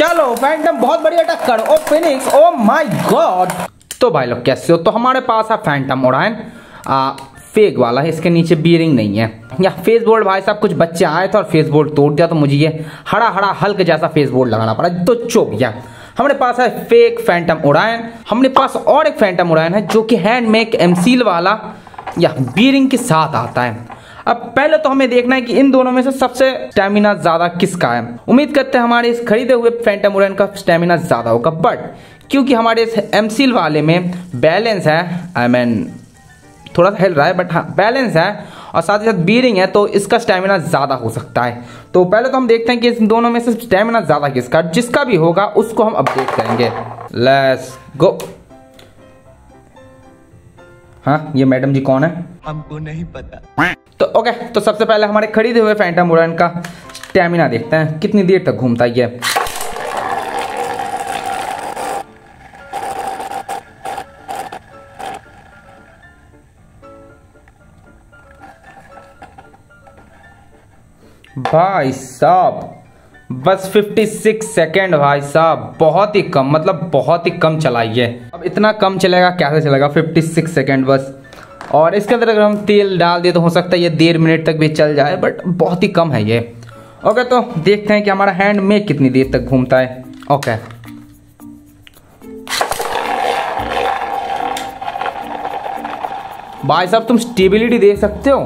चलो फैंटम बहुत बढ़िया टक्कर। Oh Phoenix, oh my God. तो भाई लोग कैसे हो? तो हमारे पास है फैंटम ओरायन फेक वाला है, इसके नीचे बीयरिंग नहीं है। या फेस बोल्ट भाई साहब कुछ बच्चे आए थे और फेस बोल्ट तोड़ दिया, तो मुझे ये हरा हरा हल्क जैसा फेस बोल्ट लगाना पड़ा। तो चुप गया। हमारे पास है फेक फैंटम ओरायन। हमारे पास और एक फैंटम ओरायन है जो कि हैंडमेक एमसील वाला या बीयरिंग के साथ आता है। अब पहले तो हमें देखना है कि इन दोनों में से सबसे स्टेमिना ज्यादा किसका है। उम्मीद करते हैं हमारे इस खरीदे हुए फैंटम ओरायन का स्टेमिना ज्यादा होगा, बट क्योंकि हमारे इस एमसील वाले में बैलेंस है, थोड़ा सा हिल रहा है बट हाँ बैलेंस है, और साथ ही साथ बीयरिंग है, तो इसका स्टेमिना ज्यादा हो सकता है। तो पहले तो हम देखते हैं कि इस दोनों में से स्टेमिना ज्यादा किसका। जिसका भी होगा उसको हम अपडेट करेंगे। Let's go. हाँ, ये मैडम जी कौन है? हमको नहीं पता। तो ओके, तो सबसे पहले हमारे खरीदे हुए फैंटम ओरायन का स्टेमिना देखते हैं कितनी देर तक घूमता है ये। भाई साहब बस 56 सेकेंड भाई साहब, बहुत ही कम, मतलब बहुत ही कम चलाइए। अब इतना कम चलेगा कैसे चलेगा? 56 सेकेंड बस। और इसके अंदर अगर हम तेल डाल दिए तो हो सकता है ये 1.5 मिनट तक भी चल जाए, बट बहुत ही कम है ये। ओके, तो देखते हैं कि हमारा हैंड में कितनी देर तक घूमता है। ओके, भाई साहब तुम स्टेबिलिटी देख सकते हो,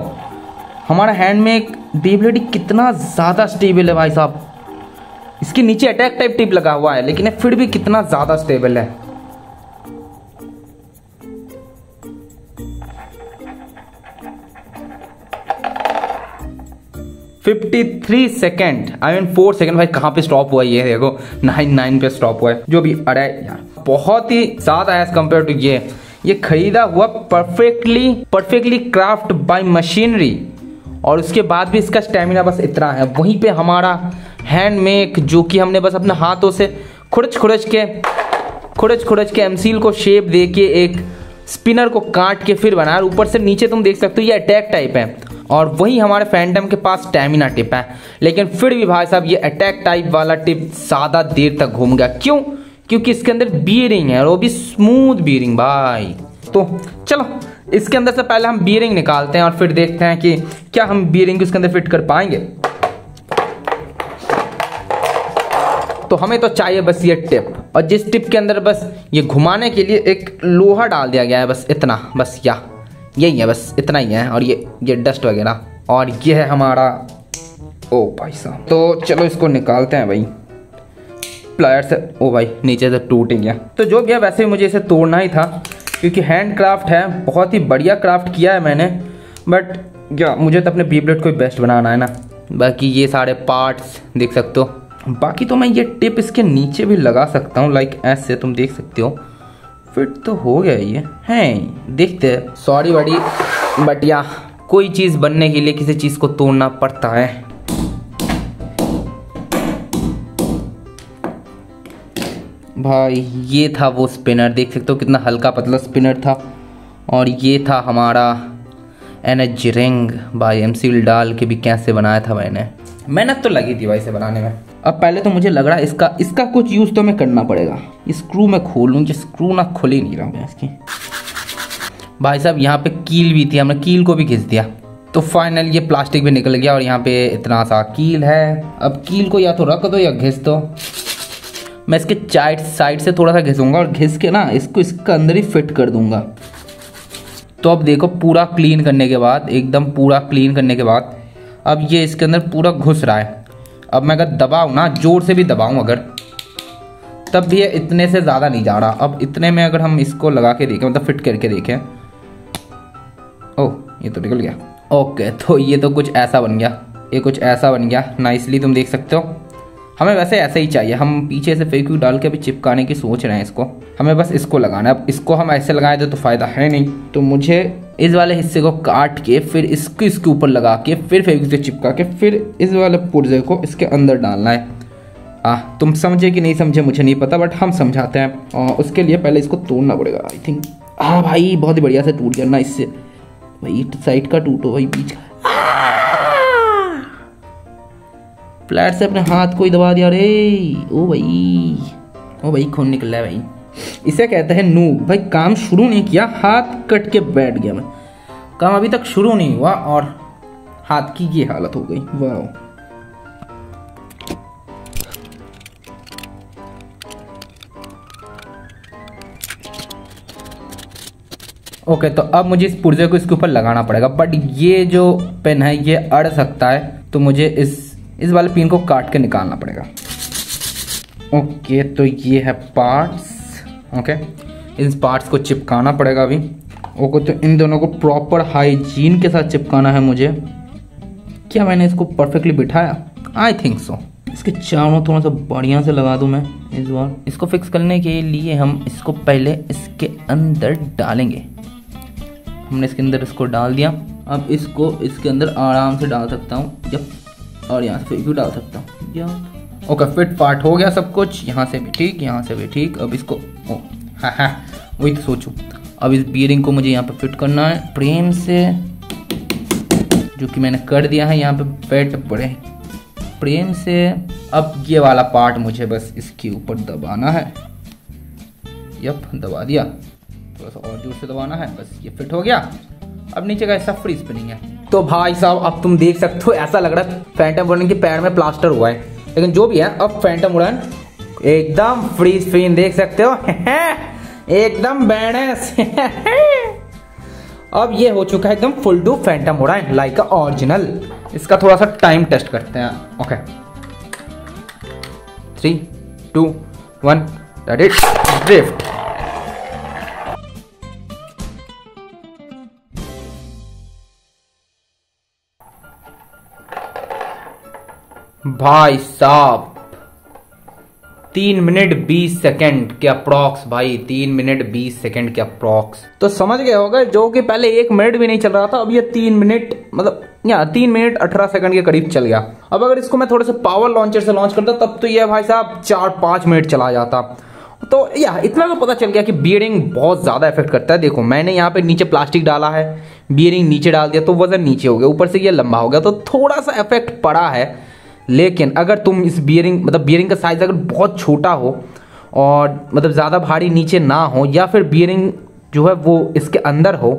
हमारा हैंड में एक स्टेबिलिटी कितना ज़्यादा स्टेबल है भाई साहब। इसके नीचे अटैक टाइप टिप लगा हुआ है, लेकिन फिर भी कितना ज़्यादा स्टेबल है। $53 सेकेंड, आई मीन 4 सेकेंड। भाई कहाँ पे स्टॉप हुआ ये देखो, 9 पे स्टॉप हुआ है जो भी। अरे यार बहुत ही ज़्यादा है एज कम्पेयर टू ये खरीदा हुआ परफेक्टली क्राफ्ट बाय मशीनरी, और उसके बाद भी इसका स्टेमिना बस इतना है। वहीं पे हमारा हैंडमेक जो कि हमने बस अपने हाथों से खुरच के एमसील को शेप दे के एक स्पिनर को काट के फिर बनाया। ऊपर से नीचे तुम देख सकते हो ये अटैक टाइप है, और वही हमारे फैंटम के पास स्टेमिना टिप है। लेकिन फिर भी भाई साहब ये अटैक टाइप वाला टिप ज़्यादा देर तक घूम गया। क्यों? क्योंकि इसके अंदर बीयरिंग है, और वो भी स्मूथ बीयरिंग भाई। तो चलो इसके अंदर से पहले हम बीयरिंग निकालते हैं और फिर देखते हैं कि क्या हम बीयरिंग इसके अंदर फिट कर पाएंगे। तो हमें तो चाहिए बस ये टिप, और जिस टिप के अंदर बस ये घुमाने के लिए एक लोहा डाल दिया गया है, बस इतना, बस यही है, बस इतना ही है। और ये डस्ट वगैरह, और ये है हमारा। ओ भाई साहब, तो चलो इसको निकालते हैं भाई प्लायर से। ओ भाई नीचे से टूट गया। तो जो भी है वैसे ही मुझे इसे तोड़ना ही था, क्योंकि हैंड क्राफ्ट है, बहुत ही बढ़िया क्राफ्ट किया है मैंने। बट क्या मुझे तो अपने बीब्लेट को बेस्ट बनाना है ना। बाकी ये सारे पार्ट्स देख सकते हो। बाकी तो मैं ये टिप इसके नीचे भी लगा सकता हूँ, लाइक ऐसे तुम देख सकते हो। फिट तो हो गया ये है, देखते हैं। सॉरी बड़ी, बट या कोई चीज़ बनने के लिए किसी चीज़ को तोड़ना पड़ता है। भाई ये था वो स्पिनर, देख सकते हो कितना हल्का पतला स्पिनर था। और ये था हमारा एनर्जी रिंग भाई, एमसील डाल के भी कैसे बनाया था मैंने। मेहनत तो लगी थी भाई इसे बनाने में। अब पहले तो मुझे लग रहा है इसका कुछ यूज़ तो मैं करना पड़ेगा। स्क्रू मैं खोलूँ, कि स्क्रू ना खुल ही नहीं रहा मैं इसकी। भाई साहब यहाँ पे कील भी थी, हमने कील को भी घिस दिया। तो फाइनल ये प्लास्टिक भी निकल गया, और यहाँ पे इतना सा कील है। अब कील को या तो रख दो या घिस दो। मैं इसके साइड से थोड़ा सा घिसूंगा, और घिस के ना इसको इसके अंदर ही फिट कर दूंगा। तो अब देखो पूरा क्लीन करने के बाद, एकदम पूरा क्लीन करने के बाद, अब ये इसके अंदर पूरा घुस रहा है। अब मैं अगर दबाऊँ ना, जोर से भी दबाऊँ अगर, तब भी ये इतने से ज़्यादा नहीं जा रहा। अब इतने में अगर हम इसको लगा के देखें, मतलब फिट करके देखें, ओह ये तो निकल गया। ओके, तो ये तो कुछ ऐसा बन गया, ये कुछ ऐसा बन गया नाइसली, तुम देख सकते हो। हमें वैसे ऐसे ही चाहिए। हम पीछे से फेविक्विक डाल के अभी चिपकाने की सोच रहे हैं इसको। हमें बस इसको लगाना है। अब इसको हम ऐसे लगाए तो फ़ायदा है नहीं, तो मुझे इस वाले हिस्से को काट के फिर इसको इसके ऊपर लगा के फिर फेविक्विक से चिपका के फिर इस वाले पुर्जे को इसके अंदर डालना है। तुम समझे कि नहीं समझे मुझे नहीं पता, बट हम समझाते हैं। और उसके लिए पहले इसको तोड़ना पड़ेगा आई थिंक। हाँ भाई बहुत ही बढ़िया से टूट गया ना इससे। भाई साइड का टूटो भाई, बीच का। फ्लैट से अपने हाथ को ही दबा दिया। अरे ओ भाई खून निकल रहा है भाई। इसे कहते हैं नूब। भाई काम शुरू नहीं किया, हाथ कट के बैठ गया मैं। काम अभी तक शुरू नहीं हुआ और हाथ की ये हालत हो गई। वाह। ओके तो अब मुझे इस पुर्जे को इसके ऊपर लगाना पड़ेगा, बट ये जो पेन है ये अड़ सकता है, तो मुझे इस वाले पिन को काट के निकालना पड़ेगा। ओके तो ये है पार्ट्स। ओके इन पार्ट्स को चिपकाना पड़ेगा अभी। ओके तो इन दोनों को प्रॉपर हाइजीन के साथ चिपकाना है मुझे। क्या मैंने इसको परफेक्टली बिठाया? I think so. इसके चारों थोड़ा सा बढ़िया से लगा दूं मैं इस बार। इसको फिक्स करने के लिए हम इसको पहले इसके अंदर डालेंगे। हमने इसके अंदर इसको डाल दिया। अब इसको इसके अंदर आराम से डाल सकता हूँ, और यहाँ से फिर भी डाल सकता हूँ। ओके फिट पार्ट हो गया सब कुछ, यहाँ से भी ठीक, यहाँ से भी ठीक। अब इसको वही तो सोचूं। अब इस बियरिंग को मुझे यहाँ पे फिट करना है प्रेम से, जो कि मैंने कर दिया है यहाँ पे फिट बड़े प्रेम से। अब ये वाला पार्ट मुझे बस इसके ऊपर दबाना है। यप दबा दिया, थोड़ा सा और जोर से दबाना है, बस ये फिट हो गया। अब नीचे का हिस्सा फ्री स्पिनिंग है। तो भाई साहब अब तुम देख सकते हो, ऐसा लग रहा है फैंटम उड़ान के पैर में प्लास्टर हुआ है, लेकिन जो भी है अब फैंटम उड़ान एकदम फ्री स्पिन देख सकते हो। एकदम बैलेंस। अब ये हो चुका है एकदम फुल डू फैंटम उड़ान लाइक ओरिजिनल। इसका थोड़ा सा टाइम टेस्ट करते हैं। Okay 3 2 1 drift. भाई साहब 3 मिनट 20 सेकंड के अप्रॉक्स, भाई 3 मिनट 20 सेकंड के अप्रॉक्स। तो समझ गए होगा, जो कि पहले 1 मिनट भी नहीं चल रहा था, अब ये 3 मिनट मतलब 3 मिनट 18 सेकंड के करीब चल गया। अब अगर इसको मैं थोड़े से पावर लॉन्चर से लॉन्च करता तब तो ये भाई साहब 4-5 मिनट चला जाता। तो इतना तो पता चल गया कि बियरिंग बहुत ज्यादा इफेक्ट करता है। देखो मैंने यहाँ पे नीचे प्लास्टिक डाला है, बियरिंग नीचे डाल दिया तो वजन नीचे हो गया, ऊपर से ये लंबा हो गया, तो थोड़ा सा इफेक्ट पड़ा है। लेकिन अगर तुम इस बियरिंग का साइज अगर बहुत छोटा हो और मतलब ज़्यादा भारी नीचे ना हो, या फिर बियरिंग जो है वो इसके अंदर हो,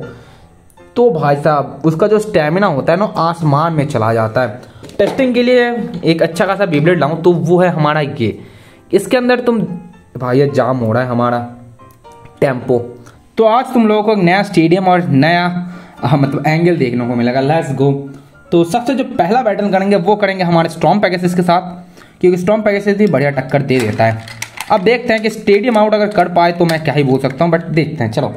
तो भाई साहब उसका जो स्टेमिना होता है ना आसमान में चला जाता है। टेस्टिंग के लिए एक अच्छा खासा बेब्लेड लाऊं तो वो है हमारा ये। इसके अंदर तुम भाई ये जाम हो रहा है हमारा टेम्पो। तो आज तुम लोगों को एक नया स्टेडियम और नया मतलब एंगल देखने को मिलेगा। Let's go. तो सबसे जो पहला बैटल करेंगे वो करेंगे हमारे स्टॉर्म पेगासस के साथ, क्योंकि स्टॉर्म पेगासस भी बढ़िया टक्कर दे देता है। अब देखते हैं कि स्टेडियम आउट अगर कर पाए तो मैं क्या ही बोल सकता हूं, बट देखते हैं। चलो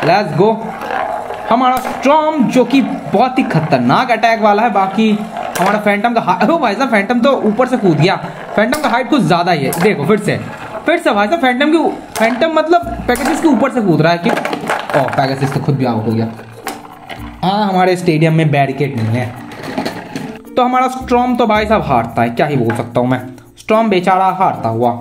लेट्स गो। हमारा स्टॉर्म जो कि बहुत ही खतरनाक अटैक वाला है, बाकी हमारा फैंटम का ओ भाई साहब फैंटम तो ऊपर से कूद गया। फैंटम का हाइट कुछ ज्यादा ही है। देखो फिर से भाई साहब फैंटम मतलब पेगासस के ऊपर से कूद रहा है कि पेगासस तो खुद भी आउट हो गया। हाँ हमारे स्टेडियम में बैरिकेड नहीं है, तो हमारा स्टॉर्म तो भाई साहब हारता है, क्या ही बोल सकता हूँ मैं। स्टॉर्म बेचारा हारता हुआ।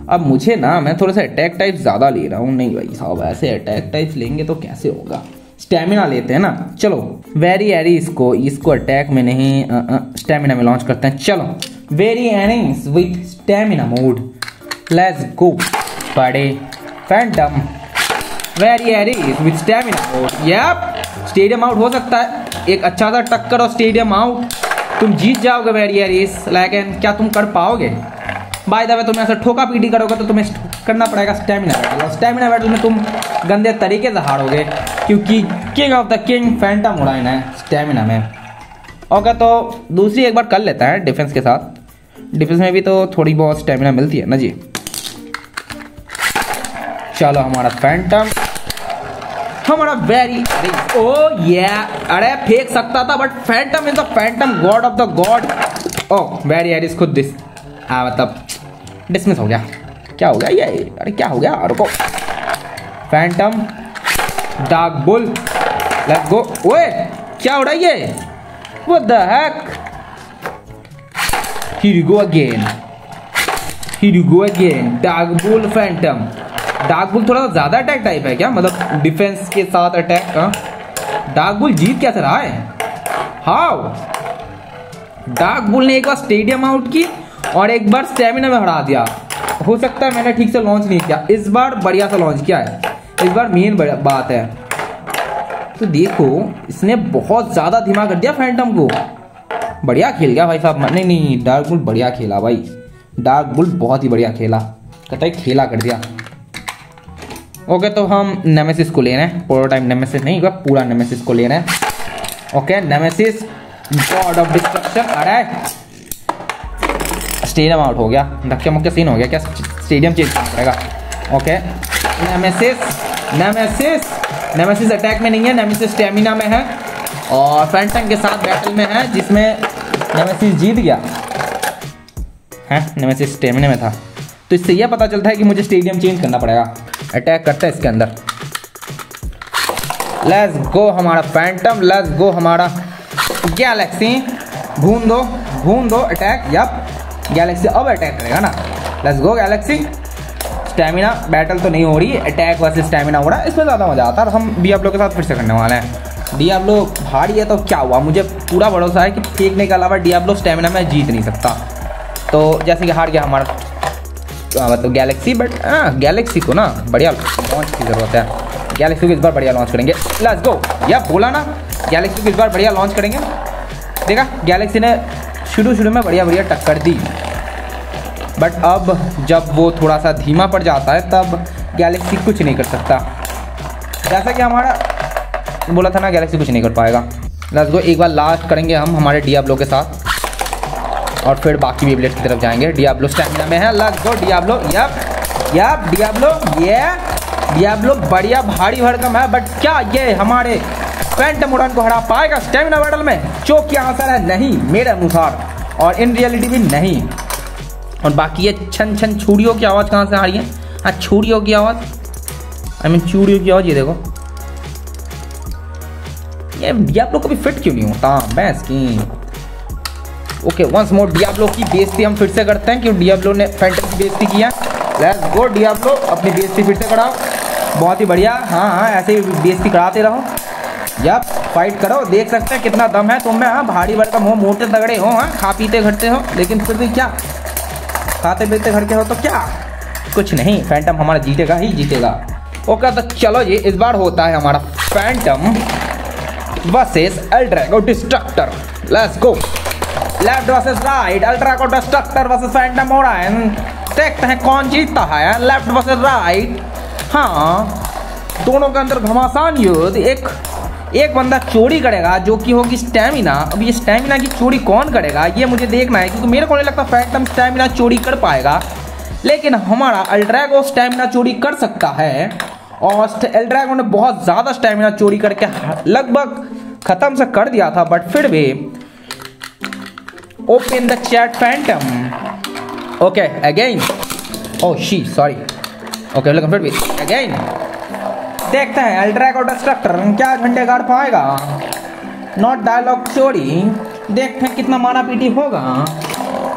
अब मुझे ना मैं थोड़ा सा अटैक टाइप ज़्यादा ले रहा हूँ। नहीं भाई साहब ऐसे अटैक टाइप लेंगे तो कैसे होगा, स्टेमिना लेते हैं ना। चलो वेरी एरी इसको अटैक में नहीं स्टेमिना में लॉन्च करते हैं। चलो Variares with stamina mode, let's go. बड़े Phantom Variares with stamina mode. Yup stadium out हो सकता है, एक अच्छा सा टक्कर और स्टेडियम आउट, तुम जीत जाओगे वेरी एरीज। लेकिन क्या तुम कर पाओगे? बाय द वे तुम ऐसा ठोका पीटी करोगे तो तुम्हें करना पड़ेगा स्टेमिना बैटल, और स्टेमिना बैटल में तुम गंदे तरीके से हारोगे, क्योंकि king of the king Phantom उड़ान है स्टेमिना में। ओके तो दूसरी एक बार कर लेता है डिफेंस के साथ। डिफेंस में भी तो थोड़ी बहुत स्टेमिना मिलती है ना जी। चलो हमारा फैंटम हमारा वेरी ओ ये अरे फेंक सकता था, but phantom is the phantom god of the god. Oh very एरिस खुद मतलब डिसमिस हो गया। क्या हो गया ये? अरे क्या हो गया? रुको Phantom dark bull let's go. ओए क्या हो रहा है ये? What the heck? Here you go again, here you go again. Dark bull Phantom. Dark bull थोड़ा सा ज्यादा अटैक टाइप है क्या, मतलब डिफेंस के साथ अटैक। डार्क बुल जीत कैसे रहा है? हाउ डार्क बुल ने एक बार स्टेडियम आउट की और एक बार स्टेमिना में हरा दिया। हो सकता है मैंने ठीक से लॉन्च नहीं किया, इस बार बढ़िया सा लॉन्च किया है। इस बार मेन बात है तो देखो इसने बहुत ज्यादा दिमाग कर दिया फैंटम को। बढ़िया खेल गया भाई साहब। नहीं डार्क बुल बढ़िया खेला भाई, डार्क बुल बहुत ही बढ़िया खेला, कतई खेला कर दिया। ओके तो हम नेमेसिस को ले रहे हैं, प्रोटोटाइप नेमेसिस नहीं, पूरा नेमेसिस को ले रहे हैं। Okay nemesis God of destruction. अरे स्टेडियम आउट हो गया, धक्के मुक्के सीन हो गया क्या, स्टेडियम चेंज करना पड़ेगा। ओके नेमेसिस अटैक में नहीं है, नेमेसिस स्टेमिना में है और फैंटम के साथ बैटल में है जिसमें नेमेसिस जीत गया है। नेमेसिस स्टेमिना में था तो इससे यह पता चलता है कि मुझे स्टेडियम चेंज करना पड़ेगा। अटैक करता है इसके अंदर। लेट्स गो हमारा फैंटम, लेट्स गो हमारा गैलेक्सी। घूम दो अटैक। यप गैलेक्सी अब अटैक करेगा ना। Let's go Galaxy. Stamina battle तो नहीं हो रही, अटैक वर्सेस स्टैमिना हो रहा है, इसमें ज़्यादा मजा आता है। और हम डियाब्लो के साथ फिर से करने वाले हैं। डियाब्लो भारी है तो क्या हुआ, मुझे पूरा भरोसा है कि फेंकने के अलावा डियाब्लो स्टैमिना में जीत नहीं सकता। तो जैसे कि हार गया हमारा मतलब गैलेक्सी, बट गैलेक्सी को ना बढ़िया लॉन्च की ज़रूरत है। गैलेक्सी को इस बार बढ़िया लॉन्च करेंगे। Let's go. या बोला ना गैलेक्सी को इस बार बढ़िया लॉन्च करेंगे। देखा गैलेक्सी ने शुरू में बढ़िया टक्कर दी, बट अब जब वो थोड़ा सा धीमा पड़ जाता है तब गैलेक्सी कुछ नहीं कर सकता। जैसा कि हमारा बोला था ना गैलेक्सी कुछ नहीं कर पाएगा। लेट्स गो एक बार लास्ट करेंगे हम हमारे डियाब्लो के साथ और फिर बाकी बेब्लेड की तरफ जाएंगे। डियाब्लो स्टैमिना में है। Let's go Diablo. Yup Diablo बढ़िया भारी भरकम है, बट क्या ये हमारे फैंटम उड़ान को हरा पाएगा स्टैमिना बैटल में? चौक की आंसर है नहीं मेरे अनुसार, और इन रियलिटी भी नहीं। और बाकी ये छन चूड़ियों की आवाज़ कहाँ से आ रही है? हाँ चूड़ियों की आवाज़, चूड़ियों की आवाज़। ये देखो ये डियाब्लो कभी फिट क्यों नहीं होता भैंस की। ओके वंस मोर डियाब्लो की बेइज्जती हम फिर से करते हैं क्योंकि डियाब्लो ने फैंटम की बेइज्जती की है। लेट्स गो डियाब्लो अपनी बेइज्जती फिर से कराओ। बहुत ही बढ़िया। हाँ ऐसे ही बेइज्जती कराते रहो। यप फाइट करो। देख सकते हैं कितना दम है तुम में। हाँ भारी भरकम हो, मोटे तगड़े हो, हाँ खा पीते घटते हो, लेकिन फिर भी क्या खाते पीते घर के हो तो क्या कुछ नहीं। फैंटम हमारा जीतेगा ही जीतेगा। ओके तो चलो जी इस बार होता है हमारा Phantom versus LDrago Destructor. Let's go. Left versus right, LDrago Destructor versus Phantom हो रहा है। देखते हैं कौन जीतता है, लेफ्ट वर्सेस राइट। हाँ दोनों के अंदर घमासान युद्ध। एक बंदा चोरी करेगा जो कि होगी स्टैमिना। अब ये स्टैमिना की चोरी कौन करेगा ये मुझे देखना है, क्योंकि मेरे को नहीं लगता फैंटम स्टैमिना चोरी कर पाएगा, लेकिन हमारा अल्ट्राको स्टैमिना चोरी कर सकता है। और अल्ट्राको ने बहुत ज़्यादा स्टैमिना चोरी करके लगभग ख़त्म से कर दिया था, बट फिर भी open the chat Phantom. Okay again. Oh she sorry. Okay लेकिन फिर भी अगेन देखते हैं अल्ट्राको डिस्ट्रक्टर क्या झंडे गाड़ पाएगा। नॉट डायलॉग चोरी। देखते हैं कितना माना पीटी होगा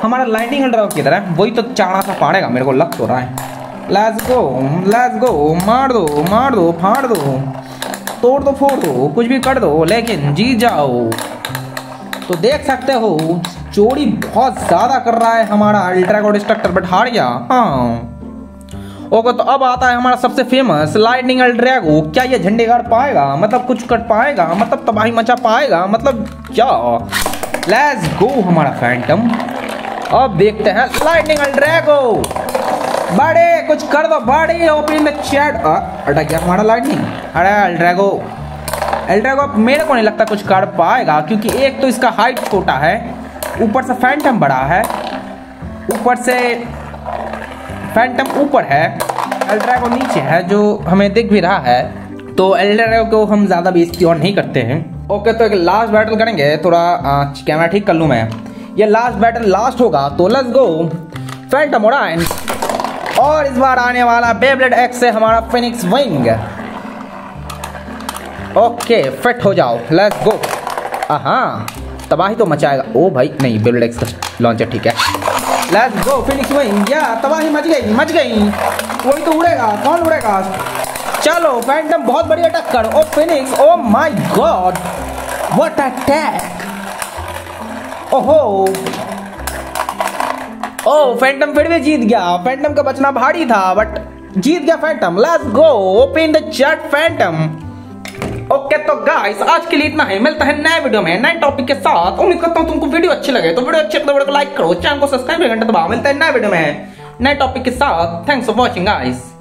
हमारा लाइटिंग अल्ट्राको की तरह। वही तो चाड़ा सा पाड़ेगा मेरे को लग तो रहा है। लेट्स गो। मार दो फाड़ दो, तोड़ दो फोड़ दो, कुछ भी कर दो, लेकिन जीत जाओ। तो देख सकते हो चोरी बहुत ज़्यादा कर रहा है हमारा अल्ट्राको डिस्ट्रक्टर, बट हार गया। हाँ ओके तो अब आता है हमारा सबसे फेमस लाइटनिंग अल्ट्राको। क्या ये झंडे गाड़ पाएगा, मतलब कुछ कर पाएगा, मतलब तबाही मचा पाएगा, मतलब क्या? लेट्स गो हमारा फैंटम। अब देखते हैं लाइटनिंग अल्ट्राको। बड़े कुछ कर दो, बड़े ओपन द चैट। अटक गया हमारा लाइटनिंग। अरे अल्ट्राको मेरे को नहीं लगता कुछ कर पाएगा, क्योंकि एक तो इसका हाइट छोटा है, ऊपर से फैंटम बड़ा है, ऊपर से फैंटम ऊपर है, अल्ट्राको नीचे है, जो हमें दिख भी रहा है। तो अल्ट्राको को हम ज़्यादा बेइज्जती और नहीं करते हैं। ओके तो एक लास्ट बैटल करेंगे। थोड़ा कैमरा ठीक कर लूँ मैं। ये लास्ट बैटल लास्ट होगा तो लेट्स गो फैंटम ओराइन। और इस बार आने वाला बेब्लेड एक्स से हमारा फिनिक्स विंग। ओके फिट हो जाओ। Let's go. हाँ तबाही तो मचाएगा। ओ भाई नहीं बेब्लेड एक्स का लॉन्चर ठीक है। Let's go Phoenix wing. या तबाही मच गई। कोई तो उड़ेगा, कौन उड़ेगा? चलो फैंटम बहुत बढ़िया टक्कर। Oh Phoenix, oh my god what attack. ओहो ओ फैंटम फिर भी जीत गया। फैंटम का बचना भारी था बट जीत गया Phantom. Let's go open the chat Phantom. Okay तो गाइस आज के लिए इतना ही, मिलता है नए वीडियो में नए टॉपिक के साथ। उम्मीद करता हूँ तुमको वीडियो अच्छी लगे, तो वीडियो अच्छी लगे तो वीडियो को लाइक करो, चैनल को सब्सक्राइब घंटा दबाओ। मिलता है नए वीडियो में नए टॉपिक के साथ। Thanks for watching guys.